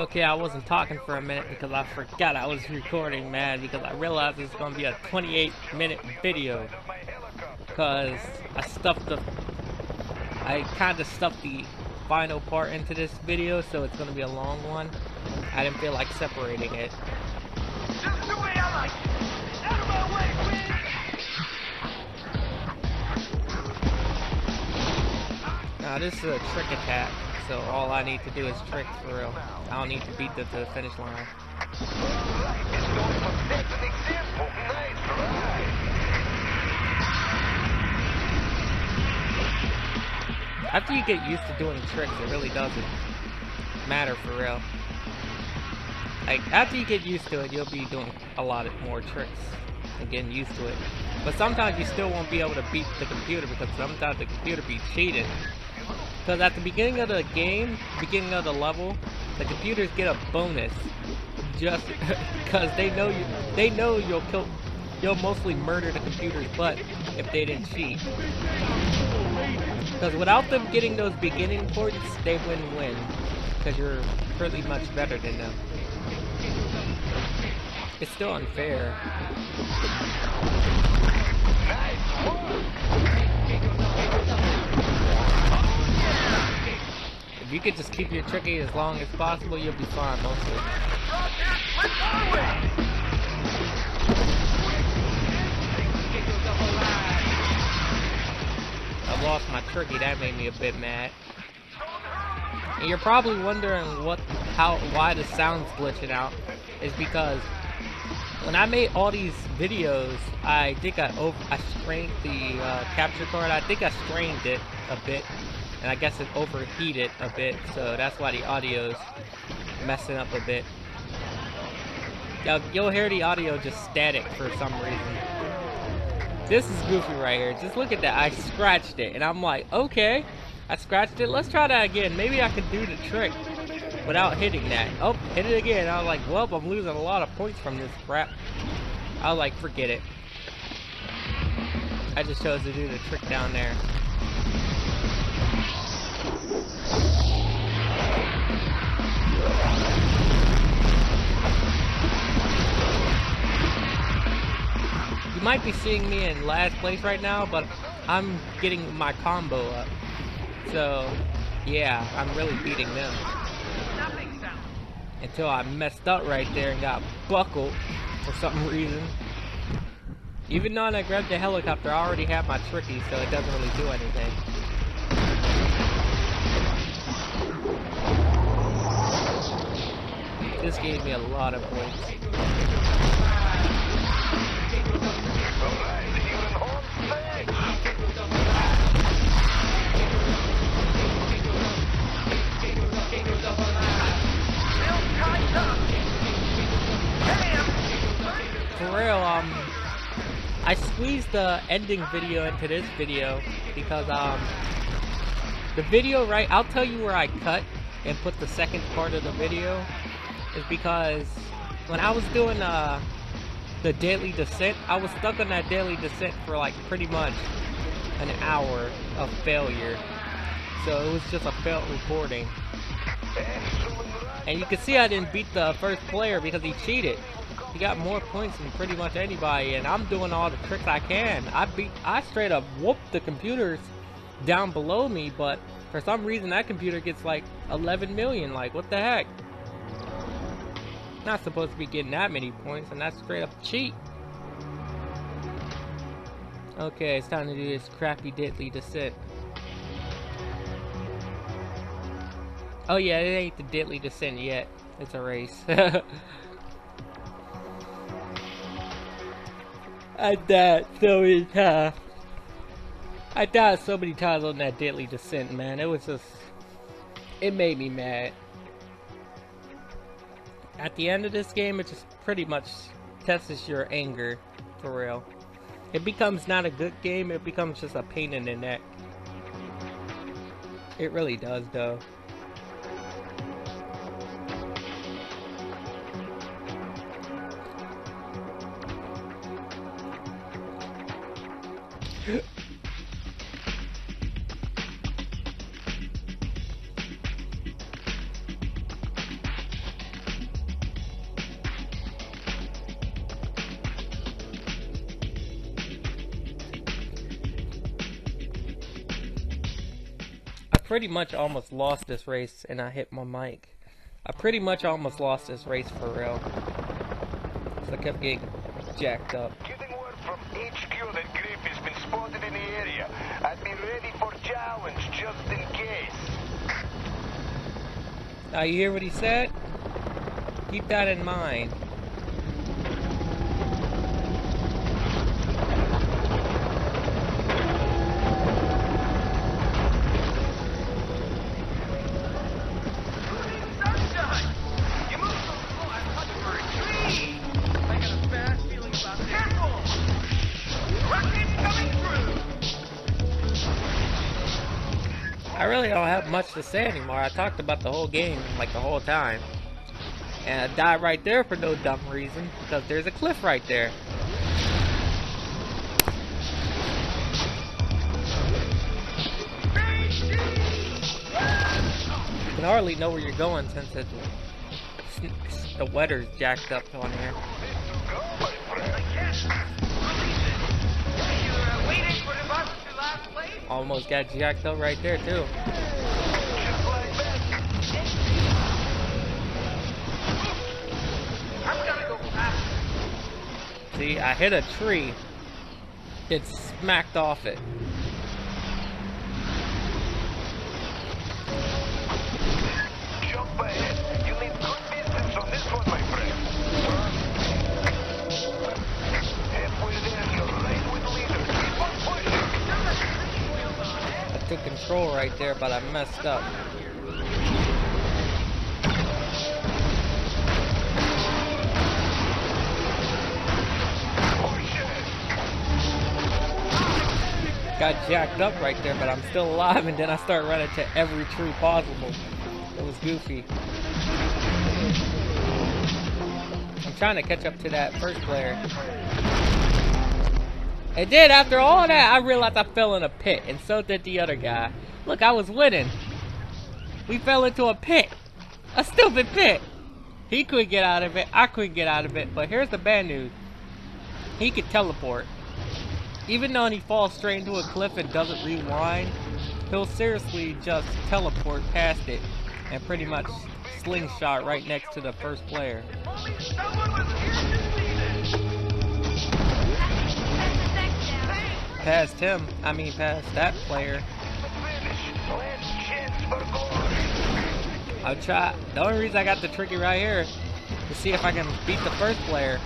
Okay, I wasn't talking for a minute because I forgot I was recording, man, because I realized it's going to be a 28-minute video. Because I kind of stuffed the final part into this video, so it's going to be a long one. I didn't feel like separating it. Just the way I like it. Out of my way, please. Now, this is a trick attack, so all I need to do is trick for real. I don't need to beat them to the finish line. Alright, it's going to set an example. Nice try. After you get used to doing tricks, it really doesn't matter for real. Like, after you get used to it, you'll be doing a lot more tricks and getting used to it. But sometimes you still won't be able to beat the computer because sometimes the computer be cheating. Because at the beginning of the game, beginning of the level, the computers get a bonus just because they know you'll mostly murder the computer's butt if they didn't cheat. Because without them getting those beginning points, they wouldn't win. Because you're pretty much better than them. It's still unfair. If you could just keep your tricky as long as possible, you'll be fine mostly. I lost my tricky, that made me a bit mad. And you're probably wondering why the sound's glitching out. It's because when I made all these videos, I think I strained the capture card. I think I strained it a bit, and I guess it overheated a bit, so that's why the audio's messing up a bit. You'll hear the audio just static for some reason. This is goofy right here. Just look at that. I scratched it, and I'm like, okay, I scratched it. Let's try that again. Maybe I could do the trick without hitting that. Oh, hit it again. I was like, well, I'm losing a lot of points from this crap. I was like, forget it. I just chose to do the trick down there. You might be seeing me in last place right now, but I'm getting my combo up. So, yeah, I'm really beating them. Until I messed up right there and got buckled for some reason. Even though I grabbed the helicopter, I already have my tricky, so it doesn't really do anything. This gave me a lot of points. For real, I squeezed the ending video into this video because the video, right, I'll tell you where I cut and put the second part of the video is because when I was doing the daily descent, I was stuck on that daily descent for like pretty much an hour of failure. So it was just a failed recording. And you can see I didn't beat the first player because he cheated. He got more points than pretty much anybody, and I'm doing all the tricks I can. I straight up whooped the computers down below me, but for some reason that computer gets like 11 million. Like, what the heck? Not supposed to be getting that many points, and that's straight up cheat. Okay, it's time to do this crappy deadly descent. Oh yeah, it ain't the deadly descent yet. It's a race. I died so many times. I died so many times on that deadly descent, man. It was just... it made me mad. At the end of this game, it just pretty much tests your anger, for real. It becomes not a good game, it becomes just a pain in the neck. It really does, though. pretty much almost lost this race, and I hit my mic. I pretty much almost lost this race for real. So I kept getting jacked up. Getting word from HQ that Griff has been spotted in the area. I'd be ready for challenge just in case. Now you hear what he said? Keep that in mind. I really don't have much to say anymore. I talked about the whole game, like the whole time. And I died right there for no dumb reason, because there's a cliff right there. You can hardly know where you're going since the weather's jacked up on here. Almost got jacked up right there too. See, I hit a tree. It smacked off it. Jump ahead. You need good distance on this one, my friend. Halfway there, you're right with leader. Keep on pushing. I took control right there, but I messed up. Got jacked up right there, but I'm still alive, and then I start running to every tree possible. It was goofy. I'm trying to catch up to that first player. And then after all that, I realized I fell in a pit, and so did the other guy. Look, I was winning. We fell into a pit. A stupid pit. He couldn't get out of it, I couldn't get out of it, but here's the bad news. He could teleport. Even though he falls straight into a cliff and doesn't rewind, he'll seriously just teleport past it and pretty much slingshot right next to the first player. Past him, I mean past that player. I'll try. The only reason I got the tricky right here is to see if I can beat the first player.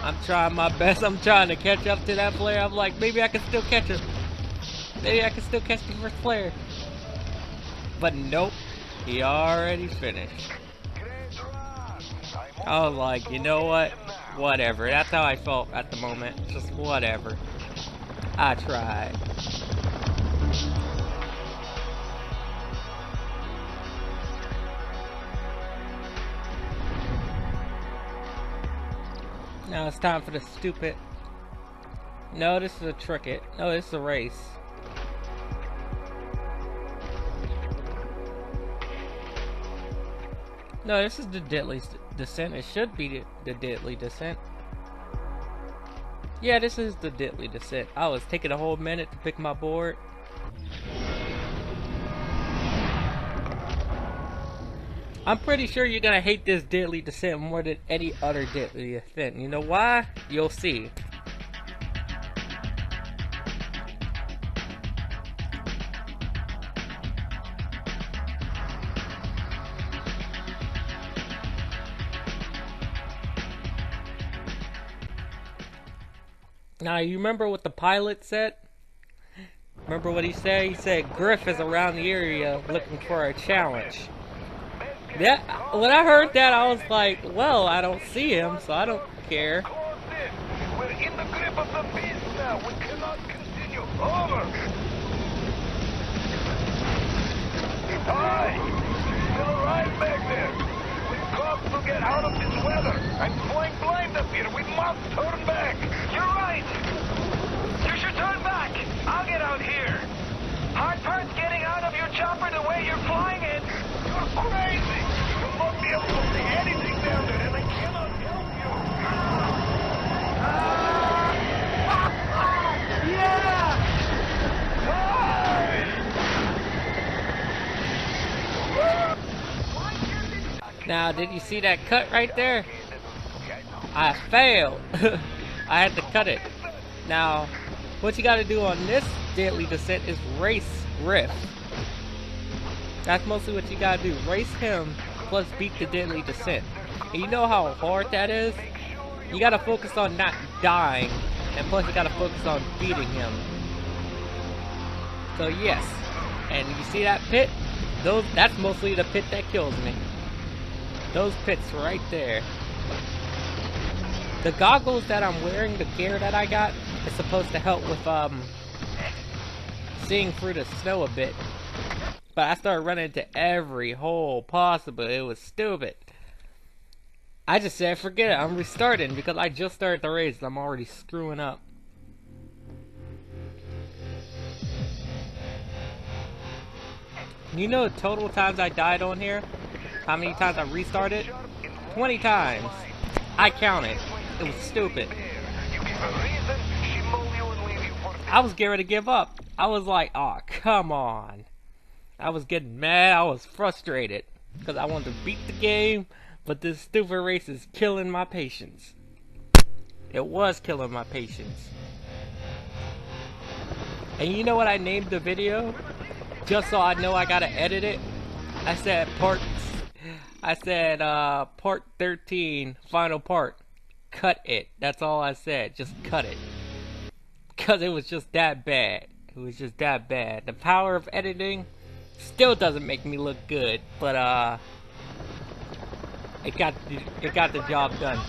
I'm trying my best. I'm trying to catch up to that player. I'm like, maybe I can still catch him. Maybe I can still catch the first player. But nope, he already finished. I was like, you know what? Whatever. That's how I felt at the moment. Just whatever. I tried. Now it's time for the stupid. No, this is a tricket. No, this is a race. No, this is the deadly descent. It should be the deadly descent. Yeah, this is the deadly descent. I was taking a whole minute to pick my board. I'm pretty sure you're gonna hate this deadly descent more than any other deadly descent. You know why? You'll see. Now, you remember what the pilot said? Remember what he said? He said Griff is around the area looking for a challenge. Yeah, when I heard that, I was like, well, I don't see him, so I don't care. We're in the grip of the beast now. We cannot continue. Over. Hi. Still right back there. We've got to get out of this weather. I'm flying blind up here. We must turn back. You're right. You should turn back. I'll get out here. Hard part's getting out of your chopper the way you're flying it. You're crazy. You won't be able to see anything down there, and I cannot help you. Yeah! Now, did you see that cut right there? I failed. I had to cut it. Now, what you gotta do on this deadly descent is race Riff. That's mostly what you gotta do. Race him, plus beat the deadly descent. And you know how hard that is? You gotta focus on not dying, and plus you gotta focus on beating him. So yes, and you see that pit? That's mostly the pit that kills me. Those pits right there. The goggles that I'm wearing, the gear that I got, is supposed to help with seeing through the snow a bit. But I started running into every hole possible. It was stupid. I just said forget it, I'm restarting because I just started the race and I'm already screwing up. You know the total times I died on here? How many times I restarted? 20 times. I counted. It was stupid. I was getting ready to give up. I was like, oh, come on. I was getting mad. I was frustrated because I wanted to beat the game, but this stupid race is killing my patience. It was killing my patience. And you know what I named the video? Just so I know I gotta edit it. I said part 13, final part. Cut it. That's all I said. Just cut it. Because it was just that bad. It was just that bad. The power of editing still doesn't make me look good, but it got the job done.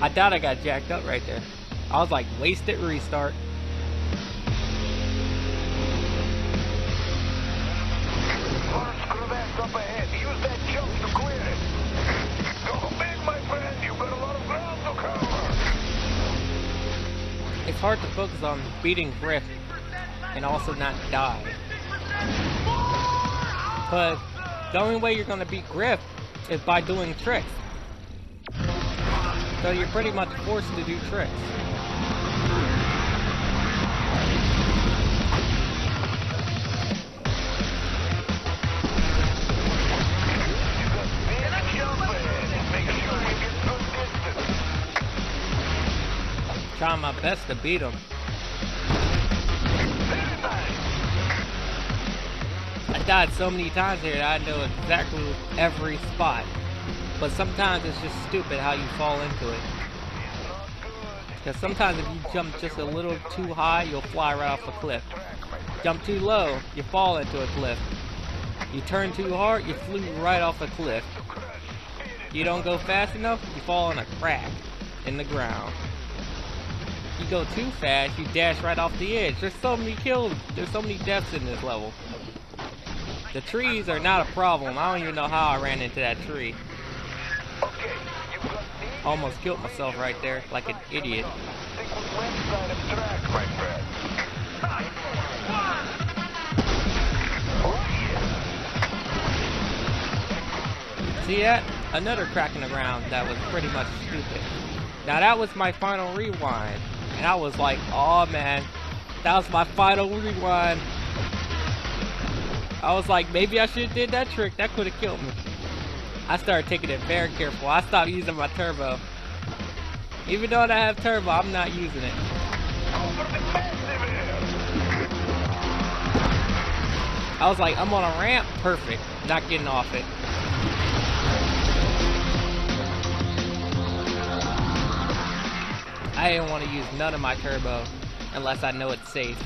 I thought I got jacked up right there. I was like, wasted restart. Up ahead. Use that jump to clear it. Go big, my friend. You've got a lot of ground to cover. It's hard to focus on beating Griff and also not die. But the only way you're gonna beat Griff is by doing tricks. So you're pretty much forced to do tricks. Trying my best to beat him. I died so many times here that I know exactly every spot. But sometimes it's just stupid how you fall into it. Because sometimes if you jump just a little too high, you'll fly right off a cliff. Jump too low, you fall into a cliff. You turn too hard, you flew right off a cliff. You don't go fast enough, you fall on a crack in the ground. You go too fast, you dash right off the edge. There's so many kills, there's so many deaths in this level. The trees are not a problem. I don't even know how I ran into that tree. Almost killed myself right there, like an idiot. See that? Another crack in the ground that was pretty much stupid. Now that was my final rewind. And I was like, oh man, that was my final rewind. I was like, maybe I should have did that trick. That could have killed me. I started taking it very careful. I stopped using my turbo. Even though I have turbo, I'm not using it. I was like, I'm on a ramp, perfect. Not getting off it. I didn't want to use none of my turbo unless I know it's safe.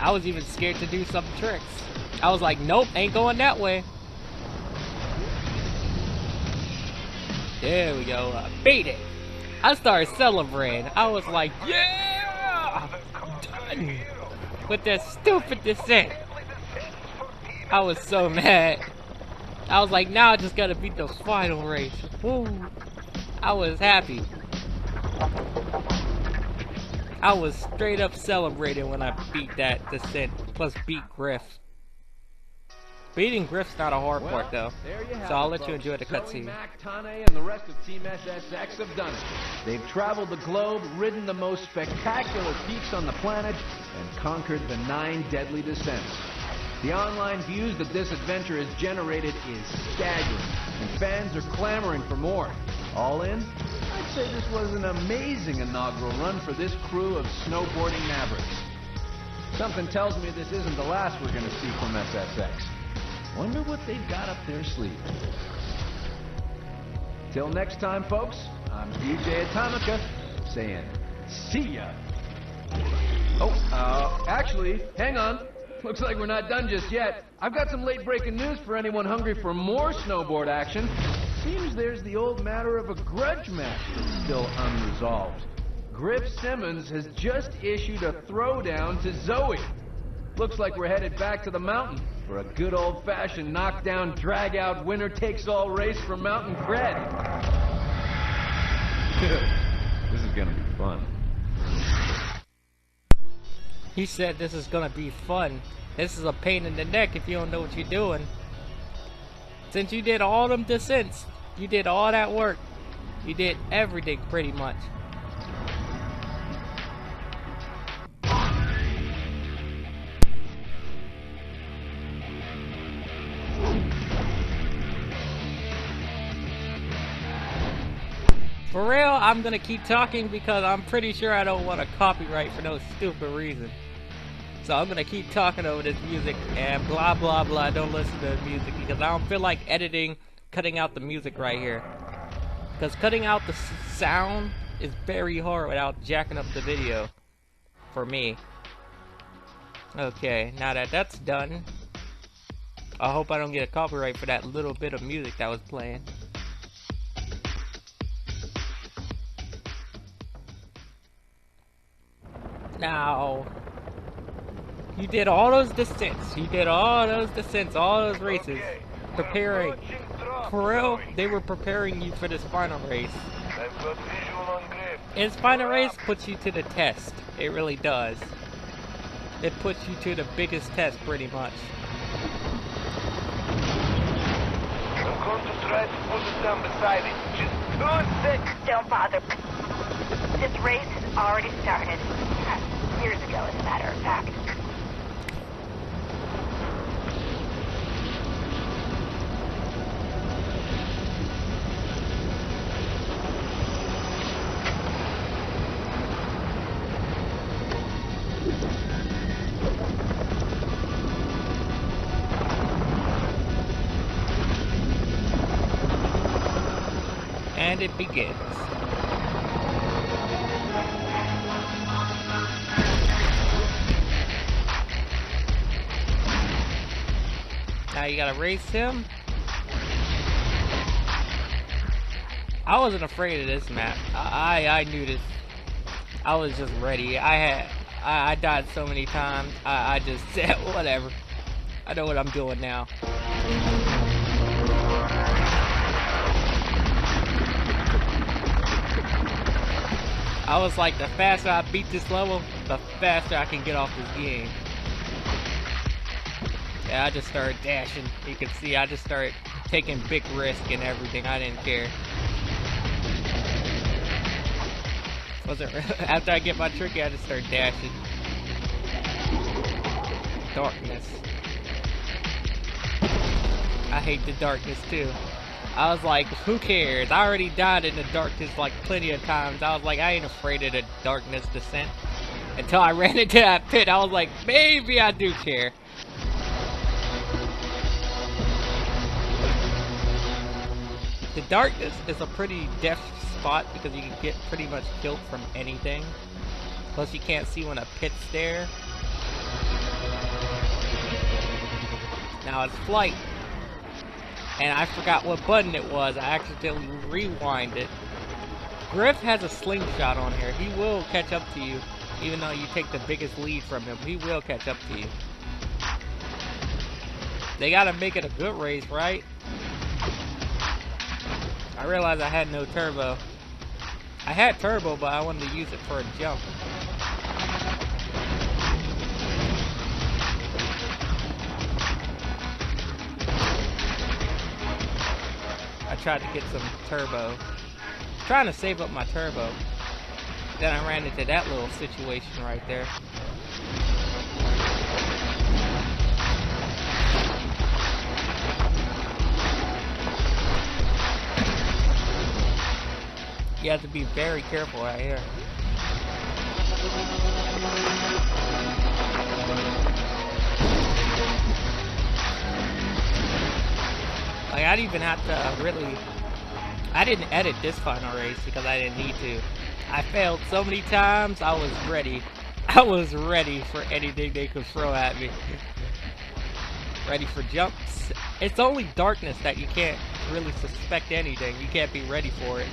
I was even scared to do some tricks. I was like, nope, ain't going that way. There we go, beat it. I started celebrating. I was like, yeah, done with that stupid descent. I was so mad. I was like, now I just gotta beat the final race. Woo. I was happy. I was straight up celebrating when I beat that descent, plus beat Griff. Beating Griff's not a hard part though, so I'll let you enjoy the Zoe, cutscene. Mac, Tane, and the rest of Team SSX have done it. They've traveled the globe, ridden the most spectacular peaks on the planet, and conquered the 9 deadly descents. The online views that this adventure has generated is staggering, and fans are clamoring for more. All in, I'd say this was an amazing inaugural run for this crew of snowboarding mavericks. Something tells me this isn't the last we're going to see from SSX. Wonder what they've got up their sleeve. Till next time, folks, I'm DJ Atomica, saying, see ya. Oh, actually, hang on. Looks like we're not done just yet. I've got some late-breaking news for anyone hungry for more snowboard action. Seems there's the old matter of a grudge match that's still unresolved. Griff Simmons has just issued a throwdown to Zoe. Looks like we're headed back to the mountain for a good old-fashioned knockdown, drag-out, winner-takes-all race for mountain cred. This is gonna be fun. He said this is gonna be fun. This is a pain in the neck if you don't know what you're doing. Since you did all them descents, you did all that work. You did everything pretty much. For real, I'm gonna keep talking because I'm pretty sure I don't want a copyright for no stupid reason. So I'm gonna keep talking over this music and blah blah blah. Don't listen to the music because I don't feel like cutting out the music right here. Because cutting out the sound is very hard without jacking up the video. For me. Okay, now that that's done, I hope I don't get a copyright for that little bit of music that was playing. Now, you did all those descents, all those races, preparing. For real, they were preparing you for this final race. And this final race puts you to the test. It really does. It puts you to the biggest test, pretty much. I'm going to try to put it down beside it. Just don't sit. Don't bother. This race has already started. Years ago, as a matter of fact. And it begins. Now you gotta race him. I wasn't afraid of this map. I knew this. I was just ready. I died so many times. I just said whatever. I know what I'm doing now. I was like, the faster I beat this level, the faster I can get off this game. Yeah, I just started dashing. You can see I just started taking big risks and everything. I didn't care. After I get my tricky, I just start dashing. Darkness. I hate the darkness too. I was like, who cares? I already died in the darkness like plenty of times. I was like, I ain't afraid of the darkness descent. Until I ran into that pit, I was like, maybe I do care. The darkness is a pretty deft spot because you can get pretty much killed from anything. Plus you can't see when a pit's there. Now it's flight. And I forgot what button it was. I accidentally rewinded. Griff has a slingshot on here. He will catch up to you. Even though you take the biggest lead from him, he will catch up to you. They gotta make it a good race, right? I realized I had no turbo. I had turbo, but I wanted to use it for a jump. tried to get some turbo. Trying to save up my turbo. Then I ran into that little situation right there. You have to be very careful right here. Like, I didn't even have to really... I didn't edit this final race because I didn't need to. I failed so many times, I was ready. I was ready for anything they could throw at me. Ready for jumps. It's only darkness that you can't really suspect anything. You can't be ready for it.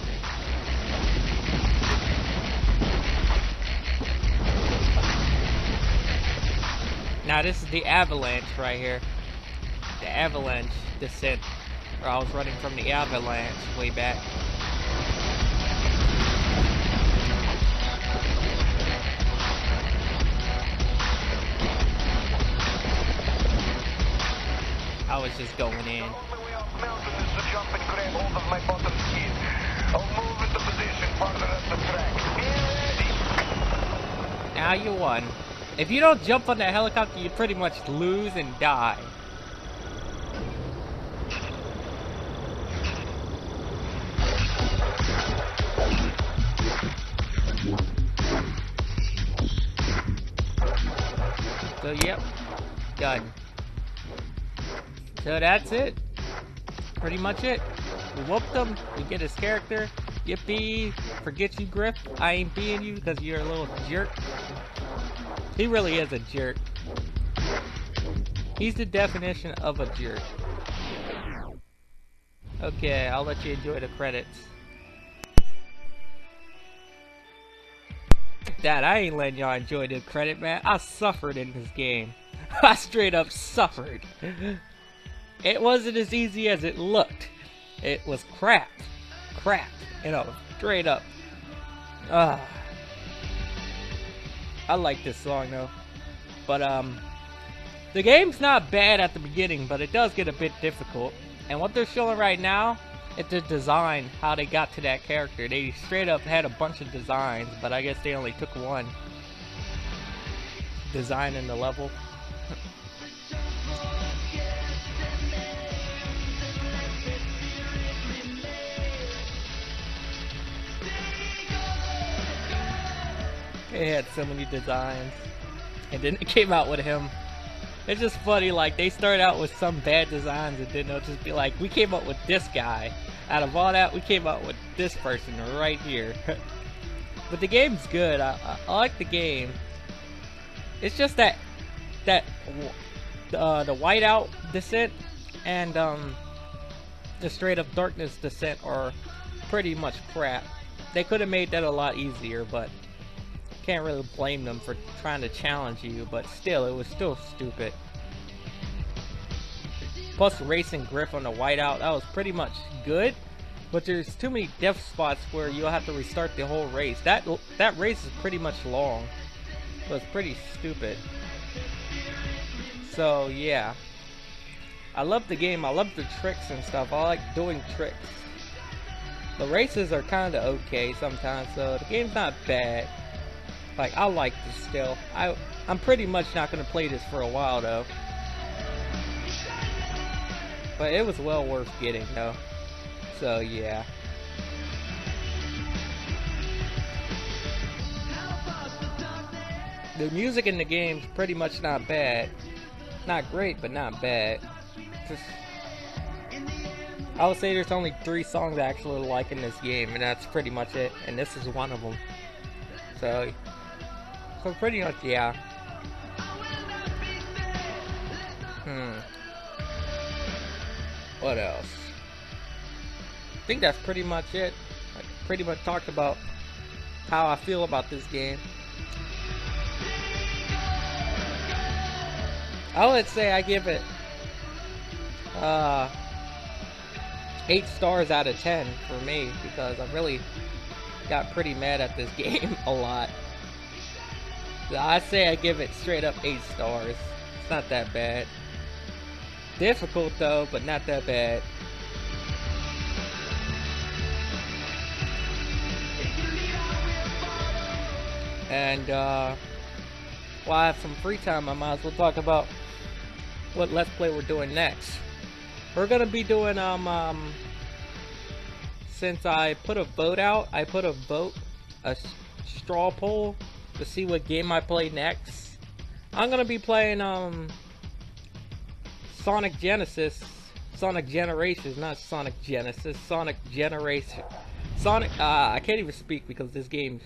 Now this is the avalanche right here. The avalanche descent. Where I was running from the avalanche way back. I was just going in. Now you won. If you don't jump on that helicopter, you pretty much lose and die. So yep, done. So that's it. Pretty much it. We whooped him. We get his character. Yippee. Forget you, Griff. I ain't being you because you're a little jerk. He really is a jerk. He's the definition of a jerk. Okay, I'll let you enjoy the credits. Dad, I ain't letting y'all enjoy the credit, man. I suffered in this game. I straight up suffered. It wasn't as easy as it looked. It was crap. Crap. You know, straight up. I like this song though. But the game's not bad at the beginning, but it does get a bit difficult. And what they're showing right now, it's the design, how they got to that character. They straight up had a bunch of designs, but I guess they only took one design in the level. They had so many designs, and then it came out with him. It's just funny, like, they start out with some bad designs, and then they'll just be like, we came up with this guy. Out of all that, we came up with this person right here. But the game's good. I like the game. It's just that the whiteout descent and the straight up darkness descent are pretty much crap. They could have made that a lot easier, but can't really blame them for trying to challenge you, but still, it was still stupid. Plus, racing Griff on the whiteout, that was pretty much good, but there's too many death spots where you'll have to restart the whole race. That race is pretty much long, so it's pretty stupid. So, yeah. I love the game, I love the tricks and stuff, I like doing tricks. The races are kinda okay sometimes, so the game's not bad. Like, I like this still. I'm pretty much not going to play this for a while, though. But it was well worth getting, though. So, yeah. The music in the game's pretty much not bad. Not great, but not bad. Just, I would say there's only 3 songs I actually like in this game, and that's pretty much it. And this is one of them. So pretty much, yeah. What else? I think that's pretty much it. I pretty much talked about how I feel about this game. I would say I give it 8 stars out of 10 for me, because I really got pretty mad at this game a lot. I say I give it straight up 8 stars. It's not that bad. Difficult though, but not that bad. And while I have some free time, I might as well talk about what Let's Play we're doing next. We're gonna be doing since I put a vote out, I put a straw poll to see what game I play next. I'm gonna be playing Sonic Generations, not Sonic Genesis, Sonic Generation. I can't even speak because this game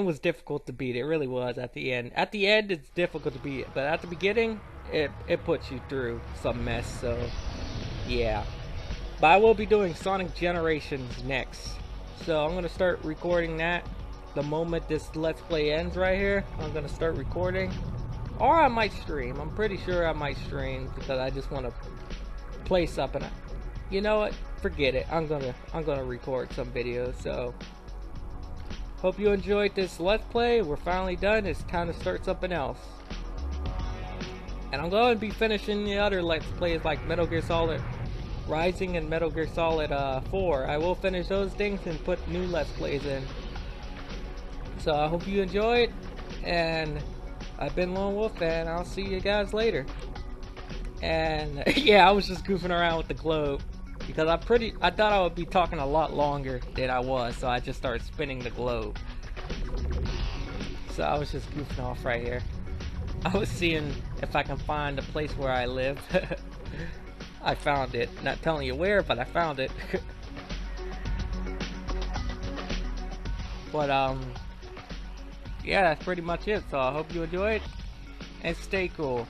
was difficult to beat. It really was at the end. At the end, it's difficult to beat, but at the beginning, it puts you through some mess. So, yeah. But I will be doing Sonic Generations next. So I'm gonna start recording that the moment this Let's Play ends right here. I'm gonna start recording, or I might stream. I'm pretty sure I might stream because I just want to play something. You know what? Forget it. I'm gonna record some videos. So hope you enjoyed this Let's Play. We're finally done. It's time to start something else. And I'm going to be finishing the other Let's Plays like Metal Gear Solid Rising and Metal Gear Solid 4. I will finish those things and put new Let's Plays in. So I hope you enjoyed, and I've been Lone Wolf, and I'll see you guys later. And yeah, I was just goofing around with the globe because I thought I would be talking a lot longer than I was, so I just started spinning the globe. So I was just goofing off right here. I was seeing if I can find a place where I live. I found it. Not telling you where, but I found it. But yeah, that's pretty much it. So I hope you enjoyed and stay cool.